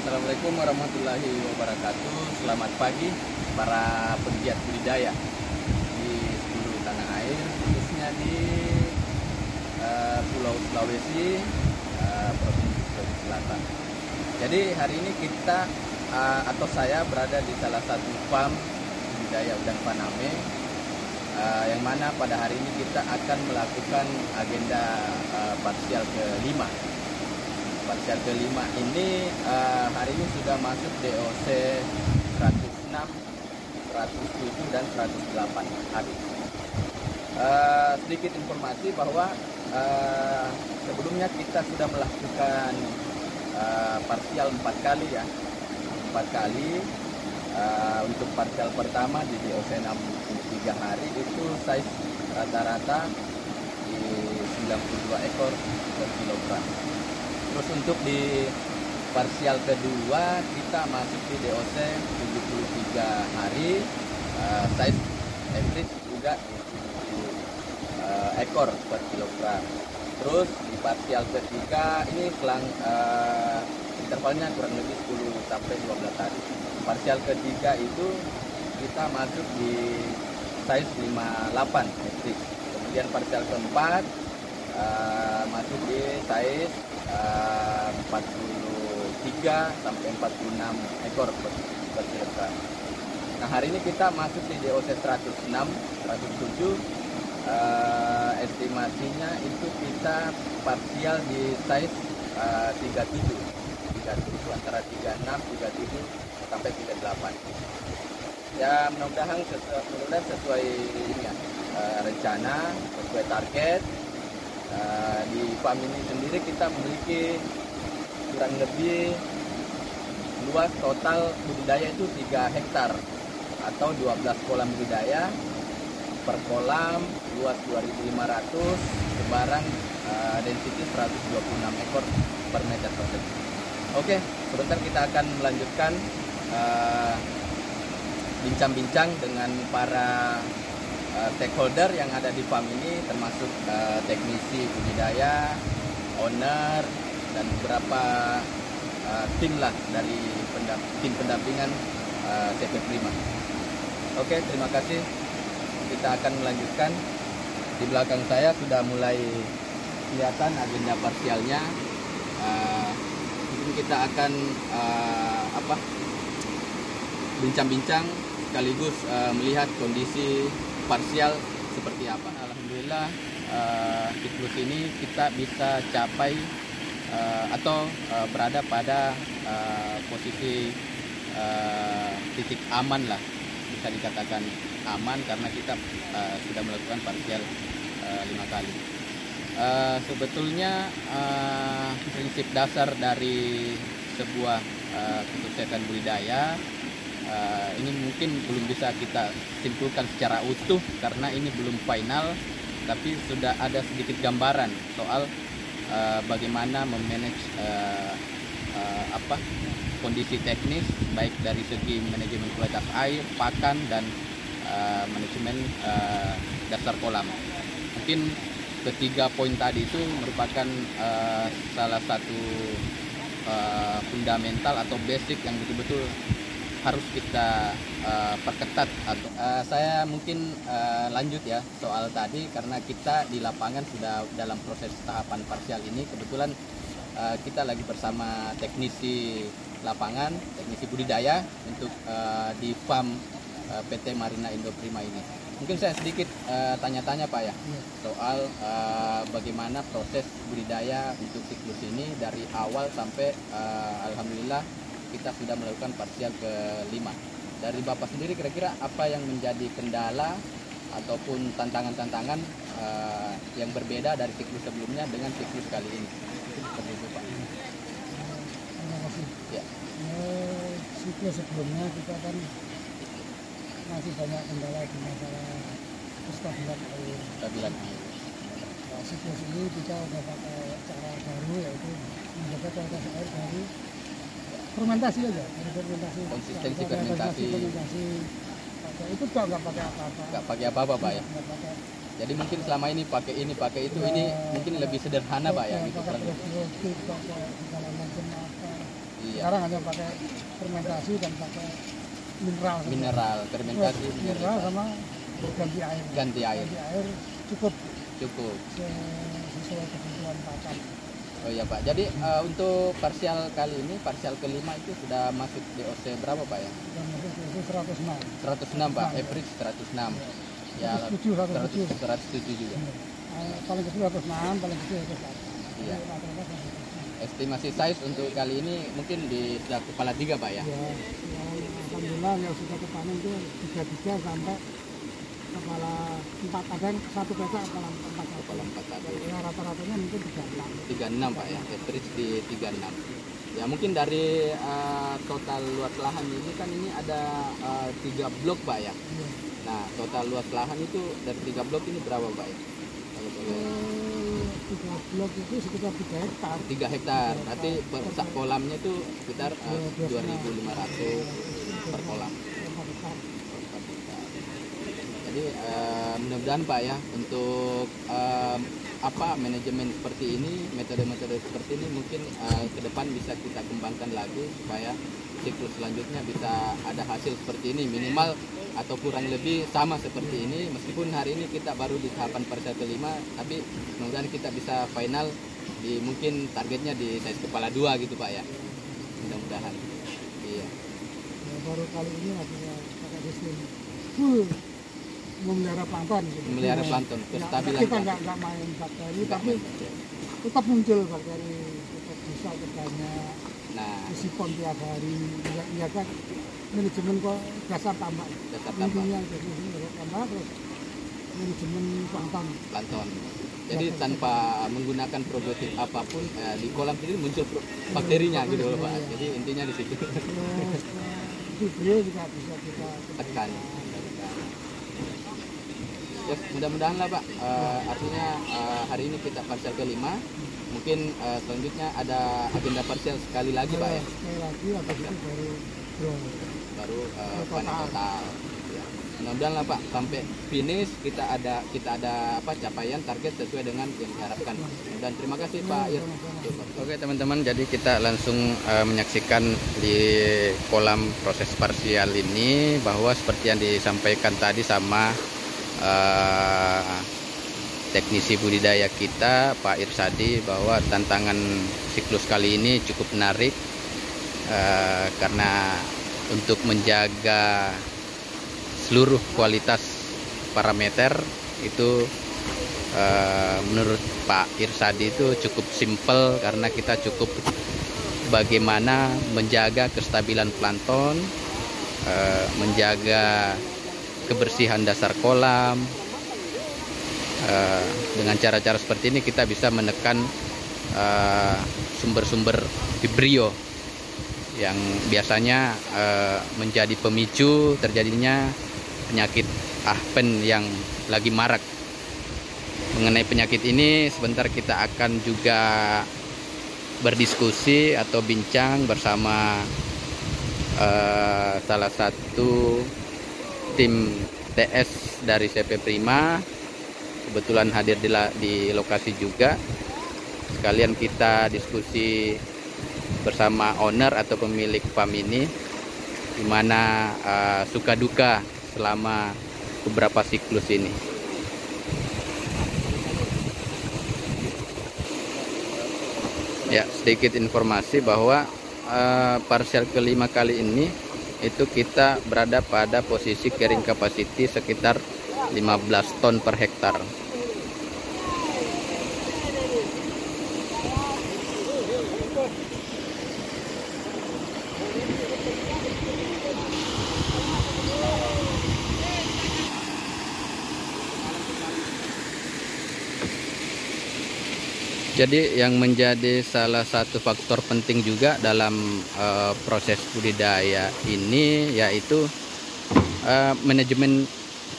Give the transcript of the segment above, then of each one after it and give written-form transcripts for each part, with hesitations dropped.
Assalamualaikum warahmatullahi wabarakatuh. Selamat pagi para penggiat budidaya di seluruh tanah air, khususnya di Pulau Sulawesi, Provinsi Sulawesi Selatan. Jadi hari ini kita atau saya berada di salah satu farm budidaya udang faname, yang mana pada hari ini kita akan melakukan agenda parsial ke-5. Parsial ke-5 ini hari ini sudah masuk DOC 106, 107 dan 108 hari. Sedikit informasi bahwa sebelumnya kita sudah melakukan parsial 4 kali ya. 4 kali. Untuk parsial pertama di DOC 63 hari itu size rata-rata di 92 ekor per kilogram. Terus untuk di parsial kedua kita masuk di DOC 73 hari, size average juga 70 ekor per kilogram. Terus di parsial ketiga ini selang intervalnya kurang lebih 10 sampai 12 hari. Parsial ketiga itu kita masuk di size 58 average. Kemudian parsial keempat masuk di size 43 sampai 46 ekor per kilogram. Nah, hari ini kita masuk di DOC 106, 107. Estimasinya itu kita parsial di size 37 antara 36, 37 sampai 38. Ya, mudah-mudahan sesuai ini ya, rencana, sesuai target. Di farm ini sendiri kita memiliki kurang lebih luas total budidaya itu 3 hektar atau 12 kolam budidaya. Per kolam luas 2.500, sebarang density 126 ekor per meter persegi. Oke, sebentar kita akan melanjutkan bincang-bincang dengan para stakeholder yang ada di farm ini, termasuk teknisi budidaya, owner, dan beberapa tim lah dari tim pendampingan CP Prima. Oke, terima kasih. Kita akan melanjutkan. Di belakang saya sudah mulai kelihatan agenda parsialnya. Mungkin kita akan bincang-bincang sekaligus melihat kondisi parsial seperti apa. Alhamdulillah siklus ini kita bisa capai atau berada pada posisi titik aman lah, bisa dikatakan aman karena kita sudah melakukan parsial 5 kali. Sebetulnya prinsip dasar dari sebuah kesuksesan budidaya ini mungkin belum bisa kita simpulkan secara utuh karena ini belum final, tapi sudah ada sedikit gambaran soal bagaimana memanage kondisi teknis baik dari segi manajemen kualitas air, pakan, dan manajemen dasar kolam. Mungkin ketiga poin tadi itu merupakan salah satu fundamental atau basic yang betul-betul harus kita perketat. Atau saya mungkin lanjut ya soal tadi, karena kita di lapangan sudah dalam proses tahapan parsial ini. Kebetulan kita lagi bersama teknisi lapangan, teknisi budidaya untuk di farm PT Marina Indo Prima ini. Mungkin saya sedikit tanya-tanya Pak ya, soal bagaimana proses budidaya untuk siklus ini dari awal sampai alhamdulillah kita sudah melakukan parsial ke-5. Dari Bapak sendiri kira-kira apa yang menjadi kendala ataupun tantangan-tantangan yang berbeda dari siklus sebelumnya dengan siklus kali ini? Seperti itu Pak. Terima kasih. Ya. Siklus sebelumnya kita kan masih banyak kendala di masalah kestabilan air. Kestabilan air. Nah, siklus ini kita udah pakai cara baru, yaitu menjaga kualitas air dari fermentasi aja, dari fermentasi. Konsistensi fermentasi. Itu nggak pakai apa-apa. Nggak pakai apa-apa Pak ya. Nggak pakai. Jadi mungkin selama ini pakai itu, ini mungkin lebih sederhana Pak ya. Gitu. Pakai probiotik, pakai segala macam apa. Iya. Sekarang hanya pakai fermentasi dan pakai mineral saja. Mineral, fermentasi, Mineral sama ganti air. Ganti air. Ganti air cukup Cukup. sesuai kebutuhan pakan. Oh iya Pak. Jadi untuk parsial kali ini, parsial kelima itu sudah masuk DOC berapa Pak ya? Dan itu 106. 106 Pak, average 106. Ya, 107 juga. Paling kecil 106, paling kecil 108. Iya. Rata-rata 106. Estimasi size untuk kali ini mungkin di sudah kepala 3 Pak ya? Ya, alhamdulillah yang sudah kepanen itu 33 sampai kepala 4, ada yang satu petak kepala 4. Kepala 4 tadi. Ya, rata-ratanya mungkin 36. 36 Pak ya, average di 36. Ya mungkin dari total luas lahan ini kan ini ada 3 blok Pak ya. Iya. Nah total luas lahan itu dari 3 blok ini berapa Pak ya? Kalau boleh. 3 blok itu sekitar 3 hektar. 3 hektar, berarti per kolamnya itu sekitar 2.500 per kolam. 4 hektar. Jadi mudah-mudahan Pak ya untuk manajemen seperti ini, metode-metode seperti ini mungkin ke depan bisa kita kembangkan lagi supaya siklus selanjutnya bisa ada hasil seperti ini minimal atau kurang lebih sama seperti ini, meskipun hari ini kita baru di tahapan parsial kelima, tapi mudah-mudahan kita bisa final di mungkin targetnya di size kepala 2 gitu Pak ya, mudah-mudahan. Iya. Ya, baru kali ini ada pakai sistem full memelihara plankton gitu. Memelihara plankton, kestabilan kita nggak main bakteri, tapi tetap muncul bakteri, tetap bisa banyak. Nah, isi pon tiap hari, ya kan manajemen kok dasar tambah. dasar tambah Intinya jadi ini dasar tambah terus manajemen plankton. plankton. Jadi tanpa menggunakan probiotik apapun di kolam sendiri muncul bakterinya gitu loh Pak. Jadi intinya di situ. Terus video juga bisa kita Tekan. Ya, mudah-mudahan lah Pak. Artinya hari ini kita parsial kelima. Mungkin selanjutnya ada agenda parsial sekali lagi Pak ya. Sekali lagi habis itu Baru panen total. Ya. Mudah-mudahan lah Pak sampai finish kita ada capaian target sesuai dengan yang diharapkan. Dan terima kasih Pak Ir. Oke teman-teman, jadi kita langsung menyaksikan di kolam proses parsial ini bahwa seperti yang disampaikan tadi sama teknisi budidaya kita Pak Irsadi, bahwa tantangan siklus kali ini cukup menarik karena untuk menjaga seluruh kualitas parameter itu menurut Pak Irsadi itu cukup simpel, karena kita cukup bagaimana menjaga kestabilan plankton, menjaga kebersihan dasar kolam. Dengan cara-cara seperti ini kita bisa menekan sumber-sumber vibrio yang biasanya menjadi pemicu terjadinya penyakit ahpen yang lagi marak. Mengenai penyakit ini sebentar kita akan juga berdiskusi atau bincang bersama salah satu tim TS dari CP Prima, kebetulan hadir di lokasi juga. Sekalian kita diskusi bersama owner atau pemilik farm ini, dimana suka duka selama beberapa siklus ini. Ya, sedikit informasi bahwa parsial kelima kali ini itu kita berada pada posisi carrying capacity sekitar 15 ton per hektar. Jadi yang menjadi salah satu faktor penting juga dalam proses budidaya ini yaitu manajemen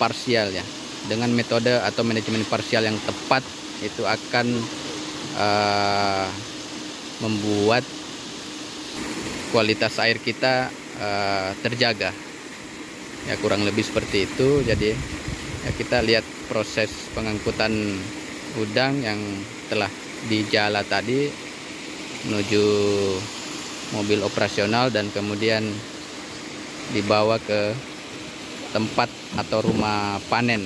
parsial ya. Dengan metode atau manajemen parsial yang tepat itu akan membuat kualitas air kita terjaga. Ya kurang lebih seperti itu. Jadi ya kita lihat proses pengangkutan udang yang telah di jala tadi menuju mobil operasional dan kemudian dibawa ke tempat atau rumah panen.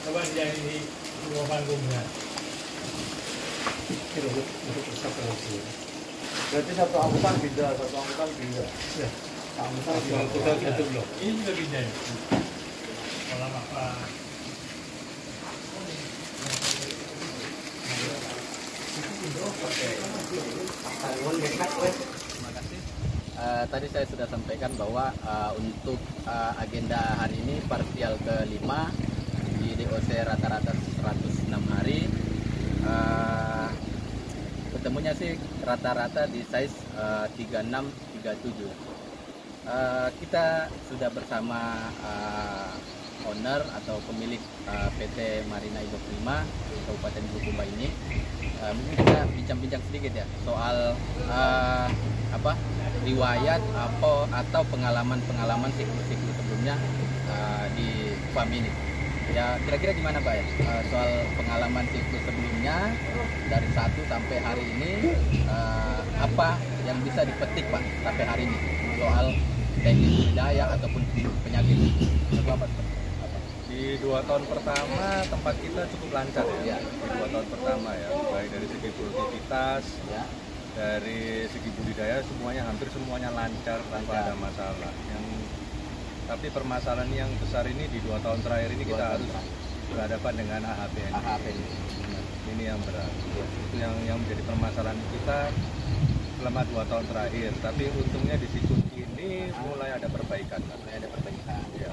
Coba jadi dua panggungnya. Berarti satu angkutan beda, satu angkutan beda. Ya. Angkutan Itu belum. Ini juga beda ya. Kolam apa? Terima kasih. Tadi saya sudah sampaikan bahwa untuk agenda hari ini parsial ke-5 di DOC rata-rata 106 hari. Ketemunya sih rata-rata di size 36-37. Kita sudah bersama owner atau pemilik PT Marina Indok 5 Kabupaten Bulukumba ini. Mungkin kita bincang-bincang sedikit ya soal riwayat atau pengalaman siklus sebelumnya di farm ini. Ya kira-kira gimana Pak ya soal pengalaman siklus sebelumnya dari 1 sampai hari ini, apa yang bisa dipetik Pak sampai hari ini soal teknik budidaya ataupun penyakit? Di 2 tahun pertama tempat kita cukup lancar ya. Ya. Di 2 tahun pertama ya, baik dari segi produktivitas, Ya. dari segi budidaya hampir semuanya lancar tanpa ada masalah. Tapi permasalahan yang besar ini di 2 tahun terakhir ini kita harus berhadapan dengan AHPN. Ini yang berat. Itu yang menjadi permasalahan kita selama 2 tahun terakhir. Tapi untungnya di siklus ini mulai ada perbaikan. Ya.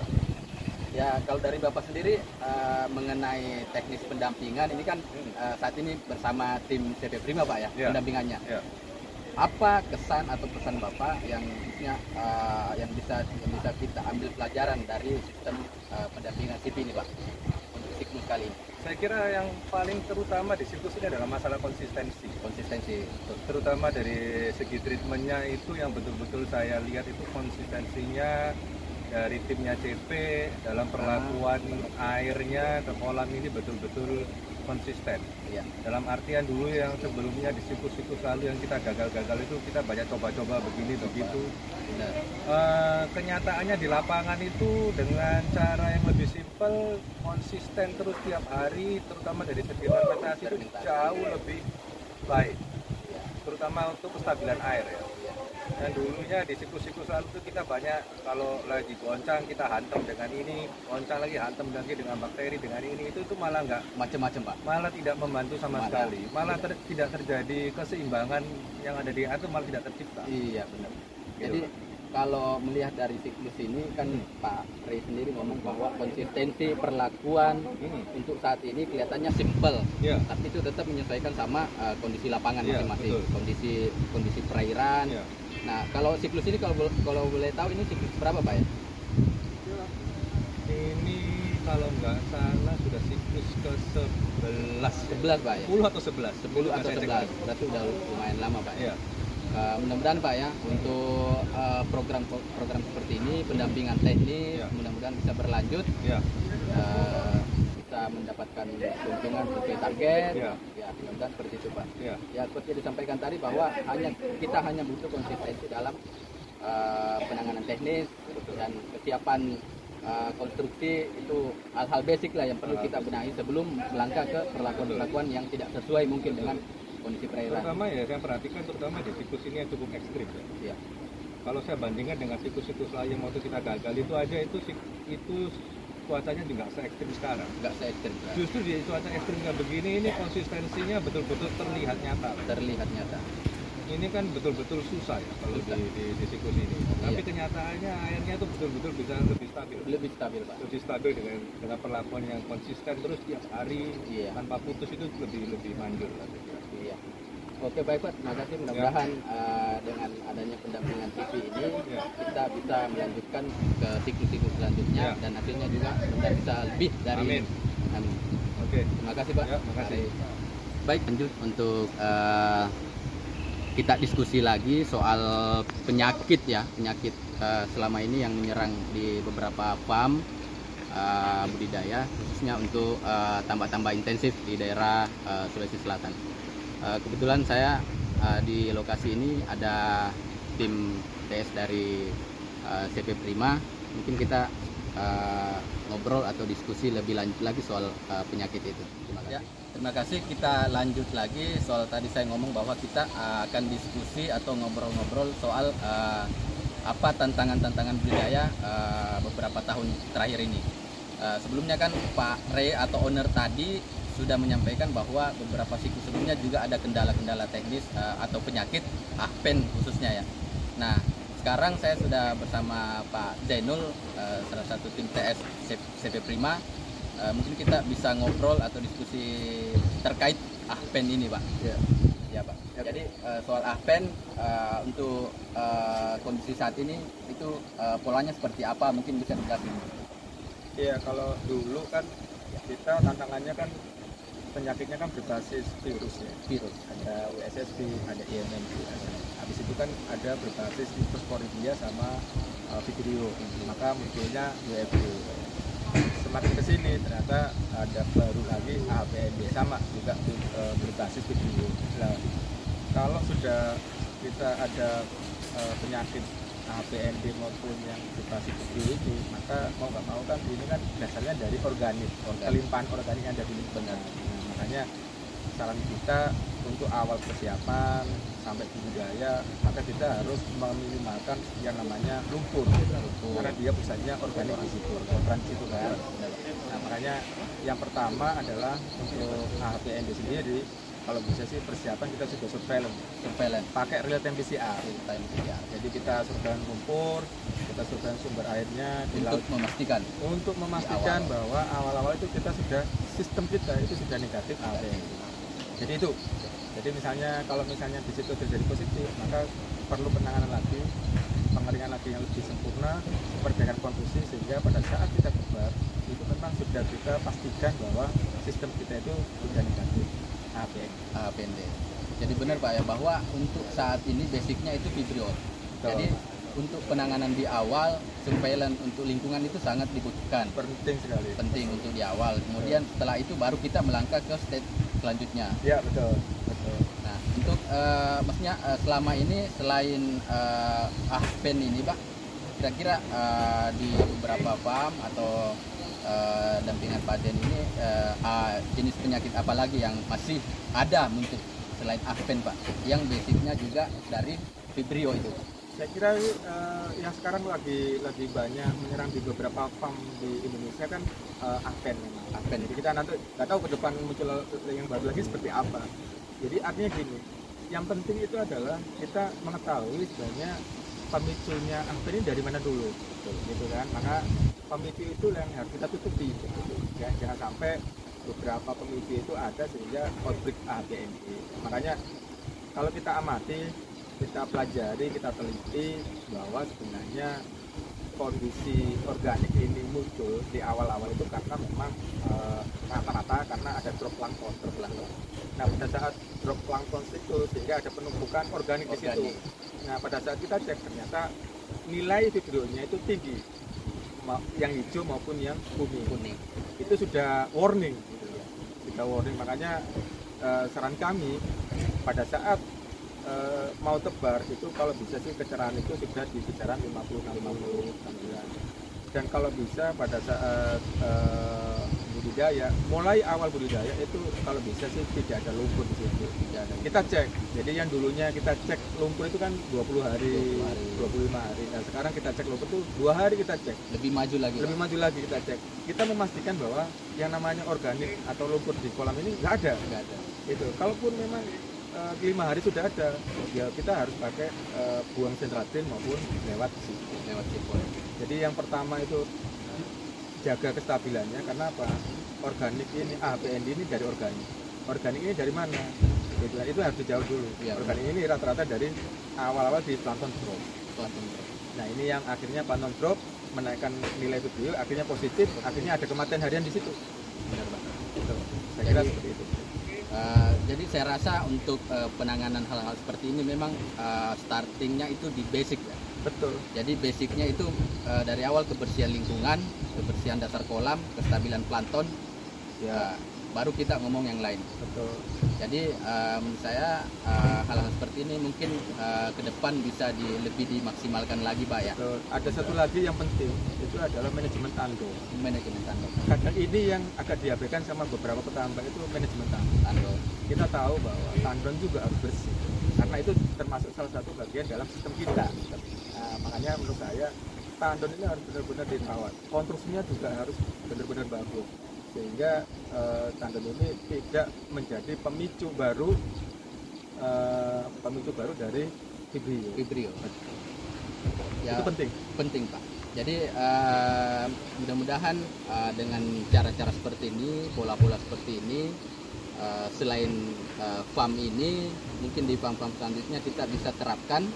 Ya, kalau dari Bapak sendiri mengenai teknis pendampingan ini kan saat ini bersama tim CP Prima Pak ya, Ya. pendampingannya. Ya. Apa kesan atau pesan Bapak yang bisa kita ambil pelajaran dari sistem pendampingan CP ini Pak untuk siklus kali ini? Saya kira yang paling terutama di siklus ini adalah masalah konsistensi. Terutama dari segi treatmentnya itu yang betul-betul saya lihat itu konsistensinya dari timnya CP dalam perlakuan airnya ke kolam ini betul-betul konsisten. Ya. Dalam artian dulu yang sebelumnya di siklus-siklus lalu yang kita gagal-gagal itu kita banyak coba-coba begini begitu. Benar. Kenyataannya di lapangan itu dengan cara yang lebih simpel, konsisten terus tiap hari, terutama dari segi fermentasi itu jauh lebih baik, terutama untuk kestabilan air ya. Dan dulunya di siklus-siklus lalu itu kita banyak kalau lagi goncang kita hantam dengan ini, goncang lagi hantam lagi dengan bakteri dengan ini, itu malah nggak Macam-macam Pak. malah tidak membantu sama sekali, malah tidak terjadi keseimbangan yang ada di air itu malah tidak tercipta. Iya benar. Gitu. Jadi kalau melihat dari siklus ini kan Pak Rey sendiri ngomong bahwa konsistensi perlakuan untuk saat ini kelihatannya simple, Ya. tapi itu tetap menyesuaikan sama kondisi lapangan Iya, masing-masing, betul. kondisi perairan. Ya. Nah kalau siklus ini kalau boleh tahu ini siklus berapa Pak ya? Ini kalau nggak salah sudah siklus ke-11. 11 Pak ya? 10 atau 11? 10 atau Saya cek 11, lagi. berarti udah lumayan lama Pak ya? Iya. Mudah-mudahan Pak ya untuk program seperti ini, pendampingan teknis, Ya. mudah-mudahan bisa berlanjut, Ya. bisa mendapatkan keuntungan sesuai target. Ya. Ya, mudah-mudahan seperti itu Pak. Ya. Ya, seperti yang disampaikan tadi bahwa kita hanya butuh konsistensi dalam penanganan teknis dan kesiapan konstruksi, itu hal-hal basic lah yang perlu kita benahi sebelum melangkah ke perlakuan-perlakuan yang tidak sesuai mungkin dengan kondisi perairan. Terutama ya saya perhatikan terutama di siklus ini yang cukup ekstrim ya. Ya. Kalau saya bandingkan dengan siklus-siklus lain yang waktu kita gagal itu aja itu cuacanya nggak se ekstrim sekarang. nggak se ekstrim Pak. Justru di cuaca ekstrim kayak begini ini konsistensinya betul-betul terlihat nyata. Terlihat nyata. Ini kan betul-betul susah ya kalau Susah. di siklus ini. Tapi Iya. kenyataannya airnya itu betul-betul bisa lebih stabil. Lebih stabil Pak. Lebih stabil dengan perlakuan yang konsisten terus tiap hari Iya. tanpa putus itu lebih manjur lah. saya kira. Iya. Oke baik Pak, terima kasih. Mudah-mudahan dengan adanya pendampingan TV ini Ya. kita bisa melanjutkan ke siklus-siklus selanjutnya Ya. dan hasilnya juga sebentar bisa lebih dari Amin. Amin. Oke. Terima kasih Pak. Ya, makasih. Baik, lanjut untuk kita diskusi lagi soal penyakit ya, penyakit selama ini yang menyerang di beberapa farm budidaya, khususnya untuk tambak-tambak intensif di daerah Sulawesi Selatan. Kebetulan saya di lokasi ini ada tim TS dari CP Prima. Mungkin kita ngobrol atau diskusi lebih lanjut lagi soal penyakit itu. Terima kasih. Terima kasih. Kita lanjut lagi soal tadi saya ngomong bahwa kita akan diskusi atau ngobrol-ngobrol soal apa tantangan-tantangan budidaya beberapa tahun terakhir ini. Sebelumnya kan Pak Ray atau owner tadi sudah menyampaikan bahwa beberapa siklus sebelumnya juga ada kendala-kendala teknis atau penyakit ahpen khususnya ya. Nah, sekarang saya sudah bersama Pak Zainul, salah satu tim TS CP Prima. Mungkin kita bisa ngobrol atau diskusi terkait ahpen ini Pak. Ya. Ya Pak. Jadi soal ahpen untuk kondisi saat ini itu polanya seperti apa? Mungkin bisa dijelaskan. Iya, kalau dulu kan kita tantangannya kan penyakitnya kan berbasis virus ya. Virus. Ada WSSP, ada IMMP, habis itu kan ada berbasis Leptosporidia sama Vibrio. Maka munculnya WFB. Semakin ke sini ternyata ada baru lagi APND sama juga berbasis Vibrio. Nah, kalau sudah kita ada penyakit APND maupun yang berbasis Vibrio ini, maka mau nggak mau kan ini kan dasarnya dari organik, kelimpahan organik yang ada di lingkungan. Makanya saran kita untuk awal persiapan sampai budidaya, maka kita harus meminimalkan yang namanya lumpur, karena dia pusatnya organik di situ, kotoran di situ kan. Nah, makanya yang pertama adalah untuk APND sendiri, kalau bisa sih persiapan kita sudah surveillance pakai real time PCR. Jadi kita surveillance lumpur, kita surveillance sumber airnya di laut untuk memastikan bahwa awal-awal itu kita sudah sistem kita itu sudah negatif APND. Jadi misalnya kalau misalnya di situ terjadi positif, maka perlu penanganan lagi, pengeringan lagi yang lebih sempurna, perbaikan kondisi sehingga pada saat kita kebar itu memang sudah kita pastikan bahwa sistem kita itu sudah negatif APND. Jadi benar Pak ya bahwa untuk saat ini basicnya itu Vibrio. Jadi untuk penanganan di awal, surveillance untuk lingkungan itu sangat dibutuhkan. Penting sekali. Penting untuk di awal. Kemudian setelah itu baru kita melangkah ke stage selanjutnya. Ya betul. Nah untuk maksudnya selama ini selain ahpen ini Pak, kira-kira di beberapa farm atau dampingan Paden ini jenis penyakit apa lagi yang masih ada muncul selain ahpen Pak, yang basicnya juga dari Vibrio itu? Saya kira yang sekarang lagi banyak menyerang di beberapa farm di Indonesia kan ahpen memang. Ahpen. Jadi kita nanti nggak tahu ke depan muncul yang baru lagi seperti apa. Jadi artinya gini, yang penting itu adalah kita mengetahui sebenarnya pemicunya ahpen ini dari mana dulu, gitu kan? Maka pemicu itu yang harus kita tutupi, gitu. Ya, jangan sampai beberapa pemicu itu ada sehingga outbreak APND. Makanya kalau kita amati, kita pelajari, kita teliti bahwa sebenarnya kondisi organik ini muncul di awal-awal itu karena memang rata-rata karena ada drop plankton. Nah, pada saat drop plankton itu sehingga ada penumpukan organik di situ. Nah, pada saat kita cek ternyata nilai Vibrio-nya itu tinggi, yang hijau maupun yang kuning. Itu sudah warning, gitu ya. Sudah warning. Makanya saran kami pada saat mau tebar itu kalau bisa sih kecerahan itu sudah di kisaran 50-60 dan kalau bisa pada saat budidaya, mulai awal budidaya itu kalau bisa sih tidak ada lumpur di situ. Tidak ada. Kita cek. Jadi yang dulunya kita cek lumpur itu kan 20 hari, 25 hari. Nah, sekarang kita cek lumpur itu 2 hari kita cek. Lebih maju lagi. Lebih maju lagi kita cek. Kita memastikan bahwa yang namanya organik atau lumpur di kolam ini nggak ada. Nggak ada. Itu. Kalaupun memang 5 hari sudah ada, ya kita harus pakai buang sentratin maupun lewat sipon. Lewat sipon. Jadi yang pertama itu jaga kestabilannya, karena apa? Organik ini, PND ini dari organik. Organik ini dari mana? Itu harus dijauh dulu. Ya, organik ini rata-rata dari awal-awal di plankton drop. Nah ini yang akhirnya plankton drop menaikkan nilai video, akhirnya positif, akhirnya ada kematian harian di situ. Benar Pak. Gitu. Saya kira seperti itu. Jadi saya rasa untuk penanganan hal-hal seperti ini memang startingnya itu di basic ya. Betul. Jadi basicnya itu dari awal kebersihan lingkungan, kebersihan dasar kolam, kestabilan plankton, Ya. baru kita ngomong yang lain. Betul. Jadi menurut saya hal-hal seperti ini mungkin ke depan bisa lebih dimaksimalkan lagi Pak ya. Betul. Ada satu lagi yang penting, itu adalah manajemen tandon. Manajemen tandon. Kadang ini yang agak diabaikan sama beberapa petambak itu manajemen tandon. Kita tahu bahwa tandon juga harus bersih, karena itu termasuk salah satu bagian dalam sistem kita. Nah, makanya menurut saya tandon ini harus benar-benar dirawat. Konstruksinya juga harus benar-benar bagus, sehingga tandon ini tidak menjadi pemicu baru dari vibrio. Ya, itu penting. Penting Pak. Jadi mudah-mudahan dengan cara-cara seperti ini, pola-pola seperti ini, selain farm ini, mungkin di farm-farm selanjutnya kita bisa terapkan.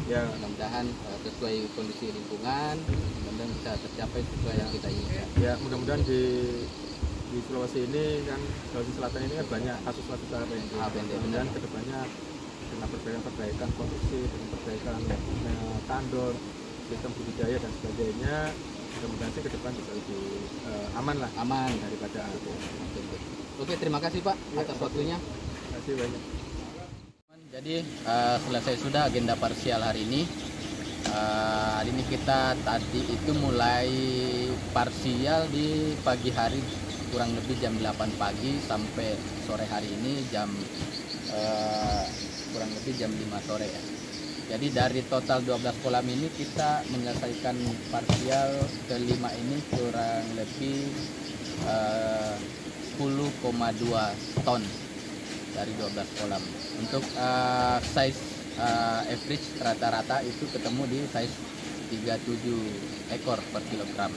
Ya. Mudah-mudahan sesuai kondisi lingkungan, mudah-mudahan bisa tercapai sesuai yang kita inginkan. Ya, mudah-mudahan di Sulawesi ini kan, Sulawesi Selatan ini kan banyak kasus-kasus APND. Mudah-mudahan kedepannya dengan perbaikan konstruksi, dengan perbaikan tandon, sistem budidaya dan sebagainya, mudah-mudahan sih ke depan bisa lebih aman lah. Aman daripada APND. Oke, terima kasih Pak atas waktunya. Terima kasih banyak. Jadi selesai sudah agenda parsial hari ini. Hari ini kita tadi itu mulai parsial di pagi hari kurang lebih jam 8 pagi sampai sore hari ini jam kurang lebih jam 5 sore ya. Jadi dari total 12 kolam ini kita menyelesaikan parsial kelima ini kurang lebih 10,2 ton dari 12 kolam. Untuk size average rata-rata itu ketemu di size 37 ekor per kilogram.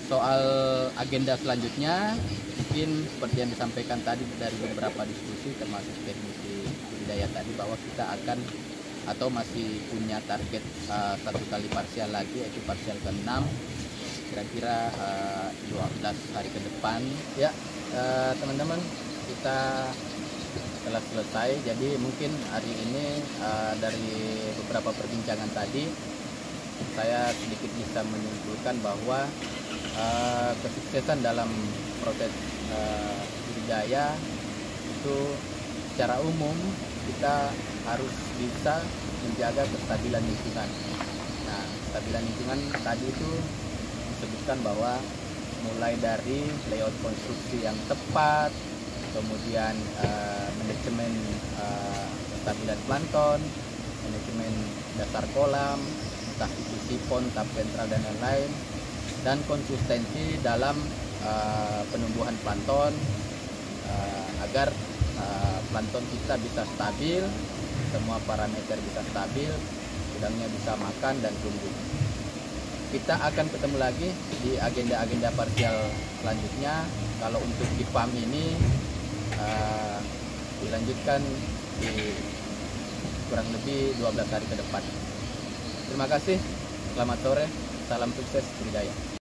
Soal agenda selanjutnya mungkin seperti yang disampaikan tadi dari beberapa diskusi termasuk teknisi budidaya tadi, bahwa kita akan atau masih punya target satu kali parsial lagi, yaitu parsial ke-6 kira-kira 12 hari ke depan ya. Teman-teman, kita telah selesai. Jadi mungkin hari ini dari beberapa perbincangan tadi saya sedikit bisa menyimpulkan bahwa kesuksesan dalam proses budidaya itu secara umum kita harus bisa menjaga kestabilan lingkungan. Nah, kestabilan lingkungan tadi itu disebutkan bahwa mulai dari layout konstruksi yang tepat, kemudian manajemen kestabilan plankton, manajemen dasar kolam, entah itu sipon, tap ventral dan lain-lain, dan konsistensi dalam penumbuhan plankton agar plankton kita bisa stabil, semua parameter bisa stabil, udangnya bisa makan dan tumbuh. Kita akan ketemu lagi di agenda-agenda parsial selanjutnya. Kalau untuk di farm ini dilanjutkan di kurang lebih 12 hari ke depan. Terima kasih, selamat sore, salam sukses budidaya.